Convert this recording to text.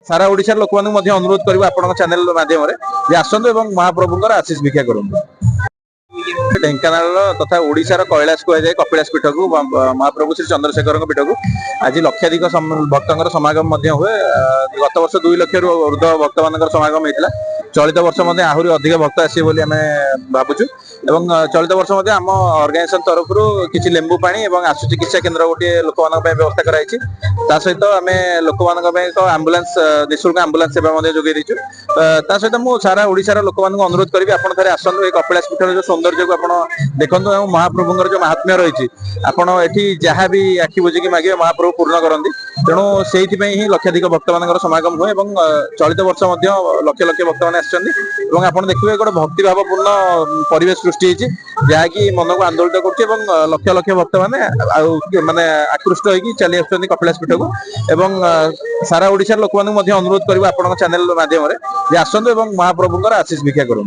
सारा ओडिशार लोक अनुरोध करूँ आपण चैनल माध्यम जे आसतु एवं महाप्रभुंर आशीष भिक्षा करूँ। ढेंकानाल तथा ओडिशार कैलाश कहुए कपिलास पीठ को महाप्रभु श्री चंद्रशेखर पीठ को आज लक्षाधिक भक्तर समागम हुए। गत वर्ष 2 लाख ऊर्ध भक्त मान समागम होता। चलित वर्ष आहरी अधिक भक्त आसवे आम भावुँ। चलित वर्ष आम ऑर्गेनाइजेशन तरफ किसी लेंबू पानी और आशु चिकित्सा केन्द्र गोटे लोक व्यवस्था कराई। सहित आम लोक आंबुलांस निःशुल्क आंबुलांस सेवा जोगे देचु। सहित मुझे सारा ओडिशार लोक अनुरोध करी आपड़ थे आसतु कपिलास पीठर जो सौंदर्य को आप देखते महाप्रभुंर जो महात्म्य रही आपड़ी जहाँ भी आखि बुझिकी मागे महाप्रभु पूर्ण करती। तेणु से ही लक्षाधिक भक्त मान समागम हुए। चलित वर्ष लक्ष लक्ष भक्त मैंने आप देखिए गोटे भक्तिभावपूर्ण परिवेश सृष्टि जहाँकि मन को आंदोलित कर लक्ष लक्ष भक्त मैंने आकृष्ट होगी चली आस कपिलास पीठ को। सारा ओडिशार लोक अनुरोध करूँ आपण चैनल माध्यम जे आसतु महाप्रभुंर आशीष भिक्षा करूँ।